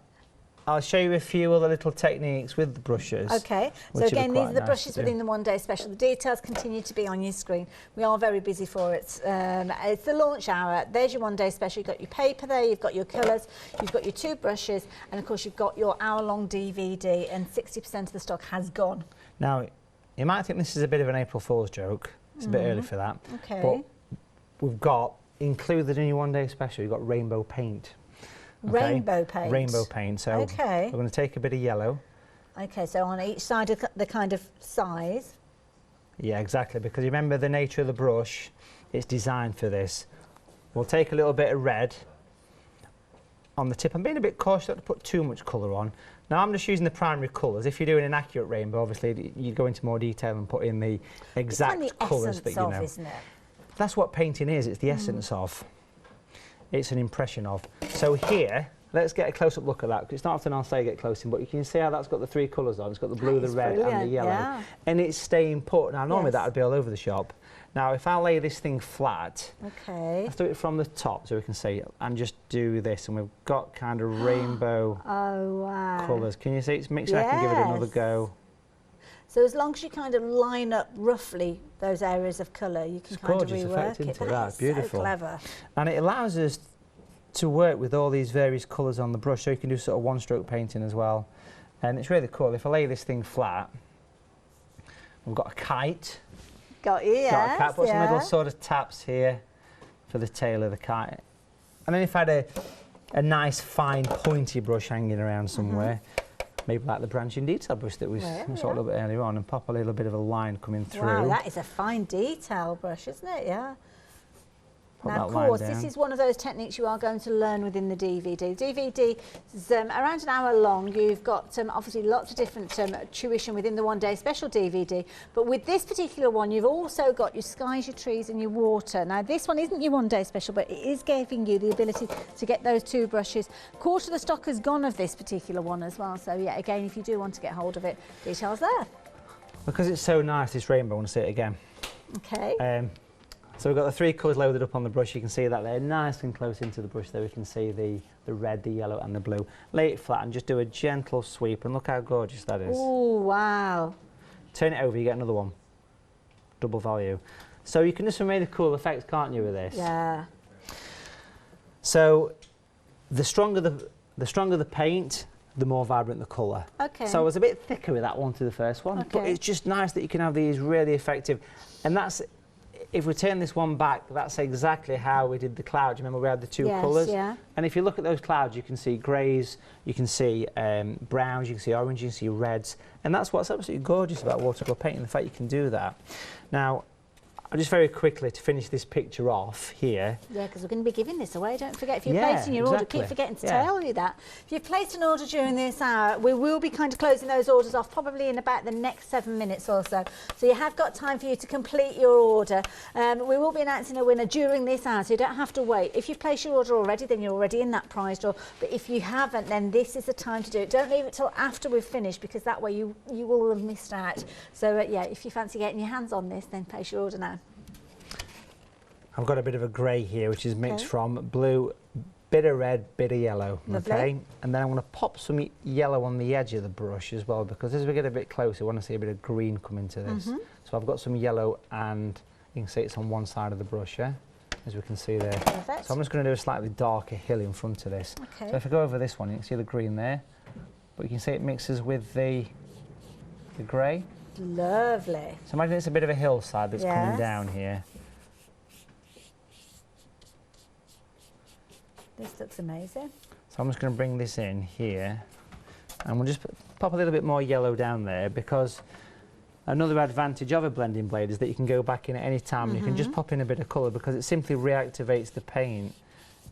I'll show you a few other little techniques with the brushes. Okay, so again, these are the brushes within the one-day special. The details continue to be on your screen. We are very busy for it. It's the launch hour. There's your one-day special. You've got your paper there, you've got your colours, you've got your 2 brushes, and of course you've got your hour-long DVD, and 60% of the stock has gone. Now, you might think this is a bit of an April Fool's joke. It's a bit early for that. Okay. But we've got, included in your one-day special, you've got rainbow paint. Okay. Rainbow paint. Rainbow paint. So we're going to take a bit of yellow. Okay, so on each side of the kind of size. Yeah, exactly, because you remember the nature of the brush, it's designed for this. We'll take a little bit of red on the tip. I'm being a bit cautious not to put too much colour on. Now I'm just using the primary colours. If you're doing an accurate rainbow, obviously you'd go into more detail and put in the exact colours that you know. Isn't it? That's what painting is, it's the essence of. It's an impression of. So here, let's get a close-up look at that, because it's not often I'll say get close in, but you can see how that's got the 3 colours on. It's got the blue, the red and the yellow. And it's staying put. Now normally that would be all over the shop. Now if I lay this thing flat, let's do it from the top so we can see it, and just do this, and we've got kind of rainbow colours. Can you see it's mixing? I can give it another go. So as long as you kind of line up roughly those areas of colour, you can kind of rework it. That's beautiful. So clever. And it allows us to work with all these various colours on the brush, so you can do sort of one-stroke painting as well. And it's really cool. If I lay this thing flat, we've got a kite. Got a kite. Put some little sort of taps here for the tail of the kite. And then if I had a nice fine pointy brush hanging around somewhere, maybe like the branching detail brush that we saw a little bit earlier on, and pop a little bit of a line coming through. Wow, that is a fine detail brush, isn't it? Yeah. Now, of course, this is one of those techniques you are going to learn within the DVD. DVD is around an hour long. You've got obviously lots of different tuition within the one-day special DVD. But with this particular one, you've also got your skies, your trees and your water. Now, this one isn't your one-day special, but it is giving you the ability to get those 2 brushes. Quarter of the stock has gone of this particular one as well. So, yeah, again, if you do want to get hold of it, details there. Because it's so nice, this rainbow, I want to see it again. Okay. So we've got the 3 colours loaded up on the brush. You can see that they're nice and close into the brush there. We can see the red, the yellow and the blue. Lay it flat and just do a gentle sweep, and look how gorgeous that is. Oh, wow. Turn it over, you get another one. Double value. So you can do some really cool effects, can't you, with this? Yeah. So the stronger the paint, the more vibrant the colour. Okay. So I was a bit thicker with that one to the first one, but it's just nice that you can have these really effective, and that's, if we turn this one back, that's exactly how we did the clouds. Remember we had the 2 colours? Yeah. And if you look at those clouds, you can see greys, you can see browns, you can see orange, you can see reds. And that's what's absolutely gorgeous about watercolour painting, the fact you can do that. Now, just very quickly to finish this picture off here. Yeah, because we're going to be giving this away. Don't forget, if you're placing your order, keep forgetting to tell you that. If you've placed an order during this hour, we will be kind of closing those orders off probably in about the next 7 minutes or so. So you have got time for you to complete your order. We will be announcing a winner during this hour, so you don't have to wait. If you've placed your order already, then you're already in that prize draw. But if you haven't, then this is the time to do it. Don't leave it till after we've finished, because that way you will have missed out. So yeah, if you fancy getting your hands on this, then place your order now. I've got a bit of a grey here, which is mixed from blue, bit of red, bit of yellow. Lovely. Okay, and then I'm going to pop some yellow on the edge of the brush as well, because as we get a bit closer, I want to see a bit of green come into this. So I've got some yellow, and you can see it's on one side of the brush, as we can see there. Perfect. So I'm just going to do a slightly darker hill in front of this. Okay. So if I go over this one, you can see the green there, but you can see it mixes with the grey. Lovely. So imagine it's a bit of a hillside that's coming down here. This looks amazing. So I'm just going to bring this in here. And we'll just pop a little bit more yellow down there, because another advantage of a blending blade is that you can go back in at any time and you can just pop in a bit of colour, because it simply reactivates the paint,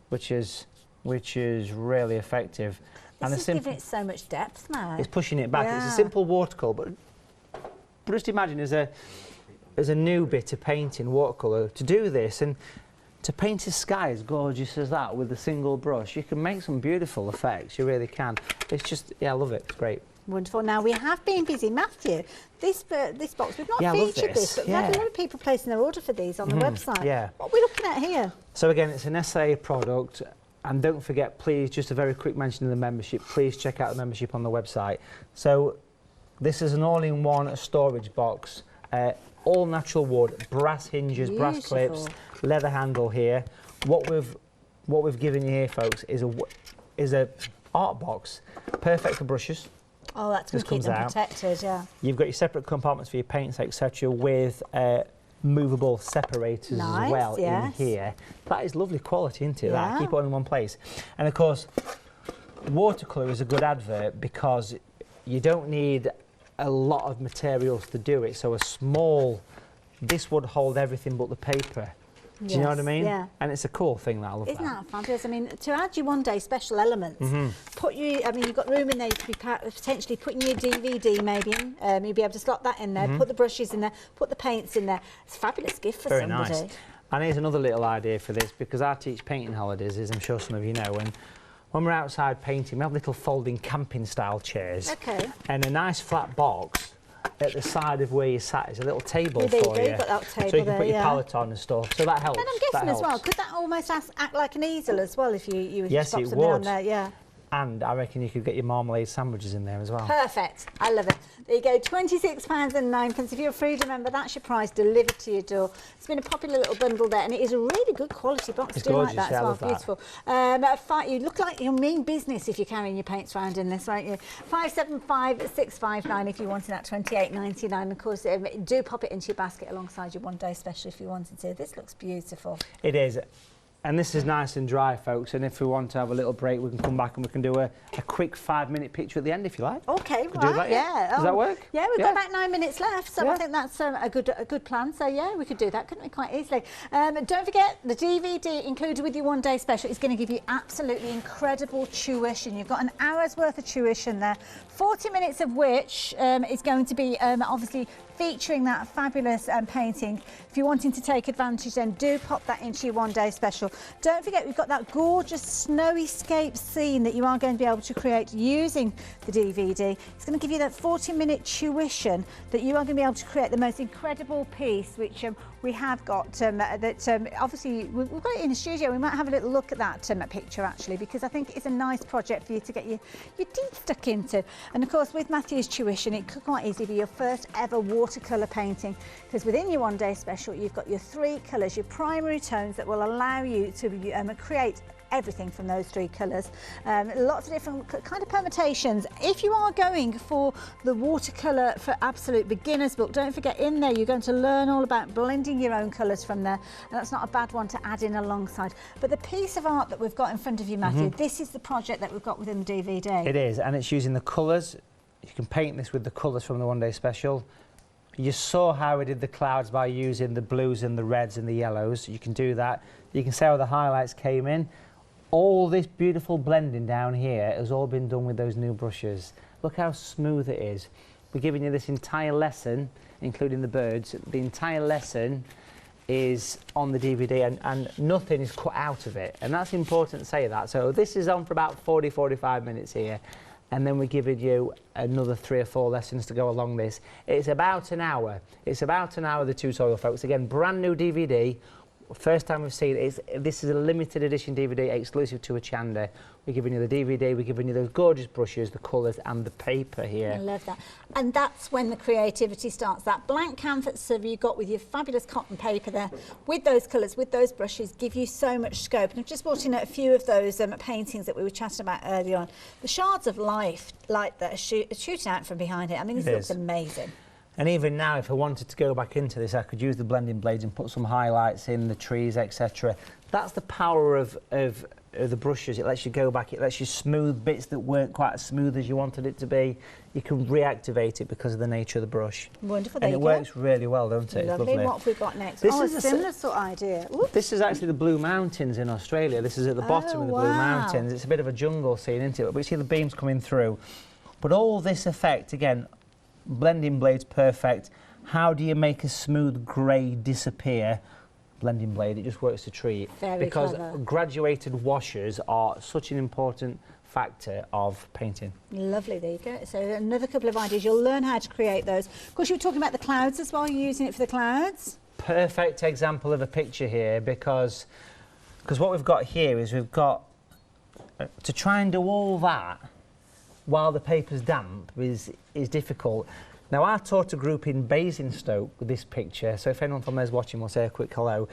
which is really effective. This is giving it so much depth now. It's pushing it back. It's a simple watercolour, but just imagine as a new bit of painting, watercolour, to do this and to paint a sky as gorgeous as that with a single brush, you can make some beautiful effects. You really can. It's just, yeah, I love it. It's great. Wonderful. Now, we have been busy. Matthew, this box, we've not featured this, but we've had a lot of people placing their order for these on the website. Yeah. What are we looking at here? So again, it's an SAA product, and don't forget, please, just a very quick mention of the membership, please check out the membership on the website. So this is an all-in-one storage box, all natural wood, brass hinges, brass clips, leather handle here. What we've given you here, folks, is a art box, perfect for brushes. Oh, that's going to keep them protected, yeah. You've got your separate compartments for your paints, etc., with movable separators as well in here. That is lovely quality, isn't it? That keep it all in one place. And of course, Watercolour is a good advert because you don't need a lot of materials to do it. So this would hold everything but the paper. Do you know what I mean? Yeah. And it's a cool thing that I love. Isn't that fabulous? I mean, to add your one-day special elements, you've got room in there to be potentially putting your DVD maybe in. You'll be able to slot that in there, put the brushes in there, put the paints in there. It's a fabulous gift for somebody. Very nice. And here's another little idea for this, because I teach painting holidays, as I'm sure some of you know, and when we're outside painting, we have little folding camping style chairs. Okay. And a nice flat box at the side of where you sat is a little table for you. You've got that table so you can put your palette on and stuff. So that helps. And I'm guessing as well, could that almost act like an easel as well if you pop something on there? Yeah. And I reckon you could get your marmalade sandwiches in there as well. Perfect. I love it. There you go, £26.09. If you're a Freedom member, that's your price delivered to your door. It's been a popular little bundle there, and it is a really good quality box. It's gorgeous, like that as well. Beautiful. You look like you mean business if you're carrying your paints around in this, won't you? 575659 if you wanted that, £28.99. Of course, do pop it into your basket alongside your one-day special if you wanted to. This looks beautiful. It is. And this is nice and dry, folks, and if we want to have a little break, we can come back and we can do a quick 5-minute picture at the end, if you like. Okay, right, do that, yeah. Does that work? Yeah, we've got about 9 minutes left, so I think that's a good plan. So, yeah, we could do that, couldn't we, quite easily. Don't forget, the DVD included with your one-day special is going to give you absolutely incredible tuition. You've got an hour's worth of tuition there, 40 minutes of which is going to be obviously featuring that fabulous painting. If you're wanting to take advantage, then do pop that into your one-day special. Don't forget, we've got that gorgeous snowyscape scene that you are going to be able to create using the DVD. It's going to give you that 40-minute tuition that you are going to be able to create the most incredible piece, which we have got obviously we've got it in the studio. We might have a little look at that picture actually, because I think it's a nice project for you to get your teeth stuck into. And of course, with Matthew's tuition, it could quite easily be your first ever watercolour painting, because within your one-day special you've got your 3 colours, your primary tones that will allow you to create everything from those 3 colours. Lots of different kind of permutations. If you are going for the watercolour for absolute beginners book, don't forget, in there you're going to learn all about blending your own colours from there, and that's not a bad one to add in alongside. But the piece of art that we've got in front of you, Matthew, this is the project that we've got within the DVD. It is, and it's using the colours. You can paint this with the colours from the one-day special. You saw how we did the clouds by using the blues and the reds and the yellows. You can do that. You can see how the highlights came in. All this beautiful blending down here has all been done with those new brushes. Look how smooth it is. We're giving you this entire lesson, including the birds. The entire lesson is on the DVD, and nothing is cut out of it. And that's important to say that. So this is on for about 40-45 minutes here. And then we're giving you another 3 or 4 lessons to go along this. It's about an hour. It's about an hour, the tutorial, folks. Again, brand new DVD. First time we've seen it. This is a limited edition DVD exclusive to Hochanda. We're giving you the DVD, we're giving you those gorgeous brushes, the colours and the paper here. I love that. And that's when the creativity starts. That blank canvas that you got with your fabulous cotton paper there, with those colours, with those brushes, give you so much scope. And I've just brought in a few of those paintings that we were chatting about earlier on. The shards of life, like that, are shooting out from behind it. I mean, this looks amazing. And even now, if I wanted to go back into this, I could use the blending blades and put some highlights in the trees, etc. That's the power of of the brushes. It lets you go back, it lets you smooth bits that weren't quite as smooth as you wanted it to be. You can reactivate it because of the nature of the brush. Wonderful, and it works really well, don't it? Lovely. It's lovely. What have we got next? This is a similar sort of idea. Oops. This is actually the Blue Mountains in Australia. This is at the bottom of the Blue Mountains. It's a bit of a jungle scene, isn't it? But we see the beams coming through. But all this effect, again, blending blades perfect. How do you make a smooth grey disappear? Blending blade, it just works a treat. Very because clever. Graduated washes are such an important factor of painting. Lovely, there you go. So another couple of ideas. You'll learn how to create those. Of course, you were talking about the clouds as well. You're using it for the clouds. Perfect example of a picture here because what we've got here is we've got to try and do all that while the paper's damp is difficult. Now, I taught a group in Basingstoke with this picture, so if anyone from there's watching will say a quick hello.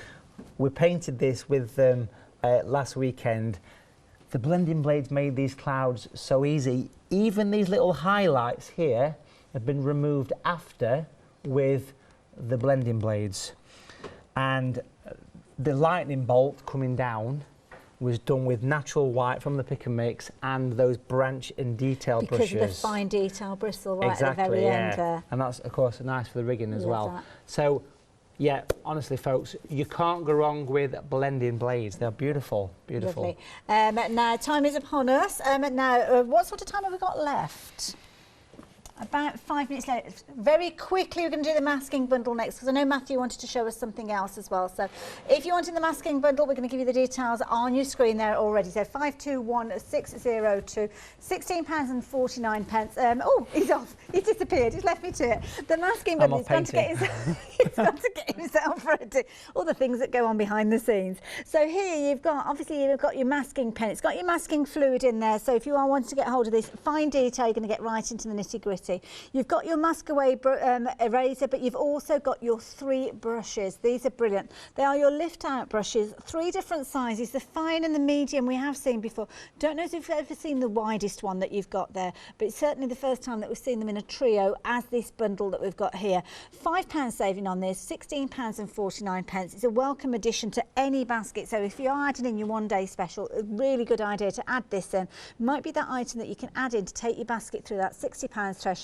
We painted this with them last weekend. The blending blades made these clouds so easy. Even these little highlights here have been removed after with the blending blades. And the lightning bolt coming down was done with natural white from the pick and mix and those branch and detail brushes. Because of the fine detail bristle right at the very end there. And that's, of course, nice for the rigging as well. That. So, yeah, honestly, folks, you can't go wrong with blending blades. They're beautiful, beautiful. Lovely. Now, time is upon us. Now, what sort of time have we got left? About 5 minutes later. Very quickly, we're going to do the masking bundle next, because I know Matthew wanted to show us something else as well. So if you wanted the masking bundle, we're going to give you the details on your screen there already. So 521602, £16.49. Oh, he's off. He's disappeared. He's left me to it. The masking bundle, he's got to get himself ready. All the things that go on behind the scenes. So here you've got, obviously, you've got your masking pen. It's got your masking fluid in there. So if you are wanting to get hold of this fine detail, you're going to get right into the nitty-gritty. You've got your mask away eraser, but you've also got your 3 brushes. These are brilliant. They are your lift out brushes, 3 different sizes, the fine and the medium we have seen before. Don't know if you've ever seen the widest one that you've got there, but it's certainly the first time that we've seen them in a trio as this bundle that we've got here. £5 saving on this, £16.49. It's a welcome addition to any basket. So if you're adding in your one-day special, a really good idea to add this in. Might be that item that you can add in to take your basket through that £60 threshold,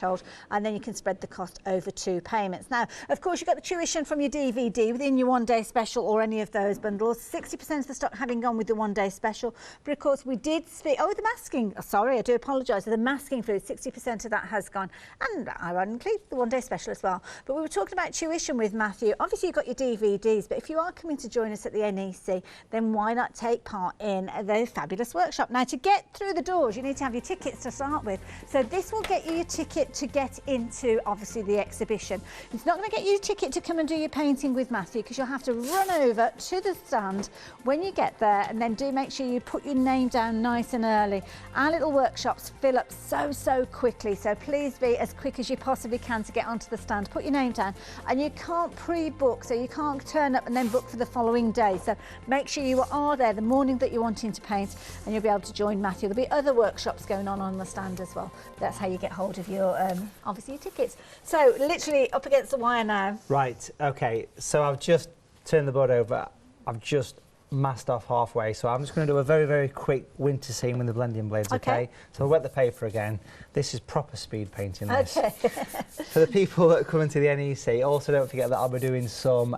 and then you can spread the cost over 2 payments. Now, of course, you've got the tuition from your DVD within your one-day special or any of those bundles. 60% of the stock having gone with the one-day special. But of course, we did speak. Oh, the masking. Oh, sorry, I do apologise. The masking fluid, 60% of that has gone, and ironically, the one-day special as well. But we were talking about tuition with Matthew. Obviously, you've got your DVDs, but if you are coming to join us at the NEC, then why not take part in the fabulous workshop? Now, to get through the doors, you need to have your tickets to start with. So this will get you your ticket to get into, obviously, the exhibition. It's not going to get you a ticket to come and do your painting with Matthew, because you'll have to run over to the stand when you get there, and then do make sure you put your name down nice and early. Our little workshops fill up so quickly, so please be as quick as you possibly can to get onto the stand. Put your name down, and you can't pre-book, so you can't turn up and then book for the following day. So make sure you are there the morning that you're wanting to paint, and you'll be able to join Matthew. There'll be other workshops going on the stand as well. That's how you get hold of your obviously your tickets. So literally up against the wire now. Right, okay, so I've just turned the board over. I've just masked off halfway, so I'm just going to do a very quick winter scene with the blending blades, okay? So I'll wet the paper again. This is proper speed painting, this. Okay. For the people that come into the NEC, also don't forget that I'll be doing some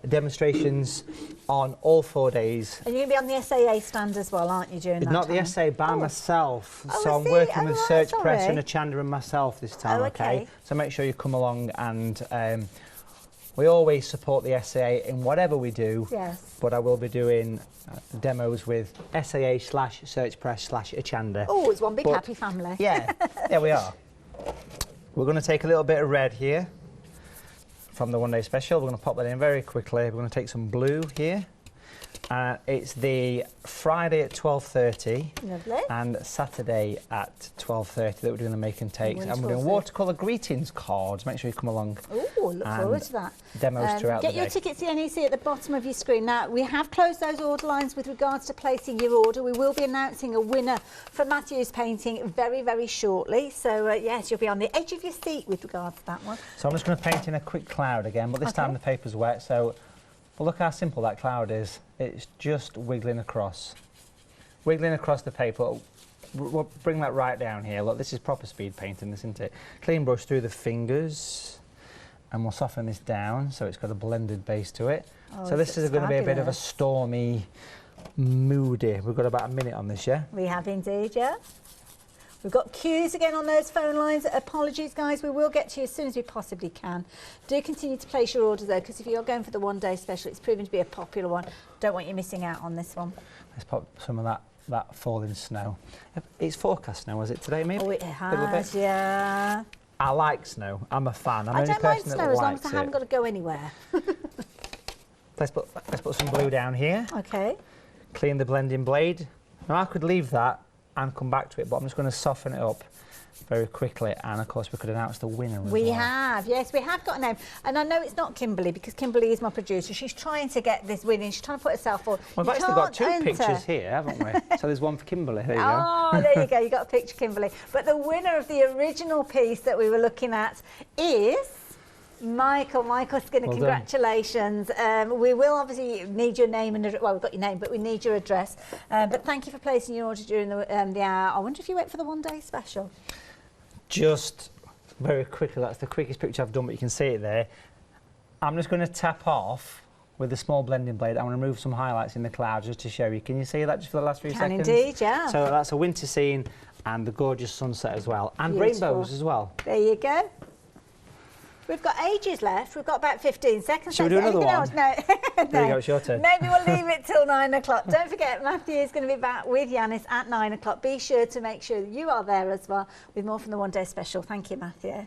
demonstrations on all 4 days. And you're going to be on the SAA stand as well, aren't you, during that Not time? the SAA, by myself. Oh, so I I'm see. working with right, Search Press sorry. and Hochanda and myself this time, Oh, okay? So make sure you come along, and we always support the SAA in whatever we do. Yes. But I will be doing demos with SAA/Search Press/Hochanda. Oh, it's one big happy family. Yeah, there we are. We're going to take a little bit of red here from the one-day special. We're going to pop that in very quickly. We're going to take some blue here. It's the Friday at 12:30 Lovely. and Saturday at 12:30 that we're doing the make and takes. And we're doing Wonderful. watercolour greetings cards. Make sure you come along. Oh, look forward to that. Demos throughout the Get day. your tickets to the NEC at the bottom of your screen. Now, we have closed those order lines with regards to placing your order. We will be announcing a winner for Matthew's painting very shortly. So, yes, you'll be on the edge of your seat with regards to that one. So I'm just going to paint in a quick cloud again, but this time the paper's wet, so but look how simple that cloud is. It's just wiggling across. wiggling across the paper. We'll bring that right down here. Look, this is proper speed painting, this, isn't it? Clean brush through the fingers, and we'll soften this down so it's got a blended base to it. Oh, so this is going to be a bit of a stormy, moody. We've got about a minute on this, yeah? We have indeed, yeah. We've got queues again on those phone lines. Apologies, guys. We will get to you as soon as we possibly can. Do continue to place your orders, though, because if you're going for the one-day special, it's proven to be a popular one. Don't want you missing out on this one. Let's pop some of that falling snow. It's forecast snow, was it today, maybe? Oh, it has, yeah. I like snow. I'm a fan. I don't mind snow as long as I haven't got to go anywhere. Let's put some blue down here. Okay. Clean the blending blade. Now I could leave that and come back to it, but I'm just going to soften it up very quickly, and of course we could announce the winner as well. We have, yes, we have got a name, and I know it's not Kimberly because Kimberly is my producer. She's trying to get this winning. She's trying to put herself forward. We've actually got two pictures here, haven't we? So there's one for Kimberly. There you go. Oh, there you go. You got a picture, Kimberly. But the winner of the original piece that we were looking at is Michael. Michael Skinner, well, congratulations. We will obviously need your name and well, we've got your name, but we need your address. But thank you for placing your order during the hour. I wonder if you went for the one-day special. Just very quickly, that's the quickest picture I've done, but you can see it there. I'm just going to tap off with the small blending blade. I'm going to remove some highlights in the clouds just to show you. Can you see that just for the last few seconds? Can indeed, yeah. So that's a winter scene and the gorgeous sunset as well, and beautiful rainbows as well. There you go. We've got ages left. We've got about 15 seconds. Should we do another one? Else? No. No. There you go, it's your turn. Maybe we'll leave it till 9 o'clock. Don't forget, Matthew is going to be back with Yanis at 9 o'clock. Be sure to make sure that you are there as well with more from the One Day Special. Thank you, Matthew.